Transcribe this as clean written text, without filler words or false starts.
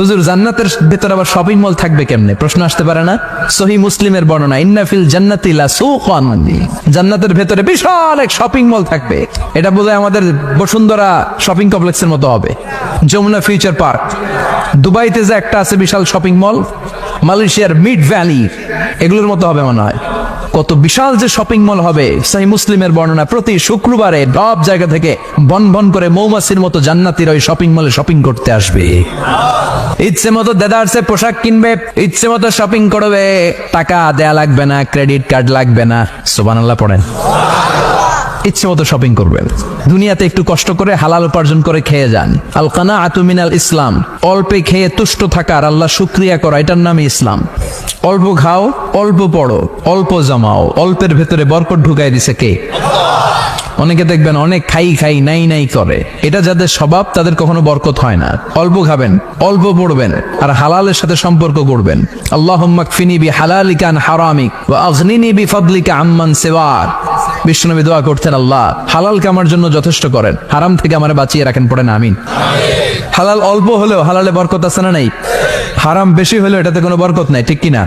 হুজুর জান্নাতের ভেতর আবার শপিং মল থাকবে কেমনে? প্রশ্ন আসতে পারে না? সহিহ মুসলিমের বর্ণনা, ইন্না ফিল জান্নাতি লা সুকান, জান্নাতের ভেতরে বিশাল এক শপিং মল থাকবে। এটা বোধহয় আমাদের বসুন্ধরা শপিং কমপ্লেক্সের মতো হবে, যমুনা ফিউচার পার্ক। দুবাইতে যে একটা আছে বিশাল শপিং মল, মালয়েশিয়ার মিড ভ্যালি, এগুলোর মতো হবে মনে হয়। কত বিশাল যে শপিং মল হবে। সহিহ মুসলিমের বর্ণনা, প্রতি শুক্রবারে সব জায়গা থেকে বন বন করে মৌমাছির মতো জান্নাতীরা ওই শপিং মলে শপিং করতে আসবে। ইচ্ছে মতো দেদারসে পোশাক কিনবে, ইচ্ছে মতো শপিং করবে, টাকা দেয়া লাগবে না, ক্রেডিট কার্ড লাগবে না। সুবহানাল্লাহ পড়েন। ইচ্ছে মতো শপিং করবেন। দুনিয়াতে একটু কষ্ট করে হালাল উপার্জন করে খেয়ে যান। আল কানাআতু মিনাল ইসলাম, অল্পে খেয়ে তুষ্ট থাকা আর আল্লাহ শুকরিয়া করা, এটার নামই ইসলাম। অল্প খাও, অল্প পড়ো, অল্প জমাও, অল্পের ভেতরে বরকত ঢুকাই দিছে কে? অনেকে দেখবেন অনেক খাই খাই নাই নাই করে, এটা যাদের স্বভাব তাদের কখনো বরকত হয় না। অল্প খাবেন, অল্প পড়বেন, আর হালালের সাথে সম্পর্ক করবেন। আল্লাহুম্মা কফিনি বিহালালিকা আন হারামিক ওয়া আগনিনি বিফাদলিকা আম্মান সিওয়াক। বিশ্বনবী দোয়া করতেন, আল্লাহ হালালকে আমার জন্য যথেষ্ট করেন, হারাম থেকে আমারে বাঁচিয়ে রাখেন। পড়েন আমিন। হালাল অল্প হলেও হালালে বরকত আছে না নাই? হারাম বেশি হলেও এটাতে কোনো বরকত নাই, ঠিক কিনা?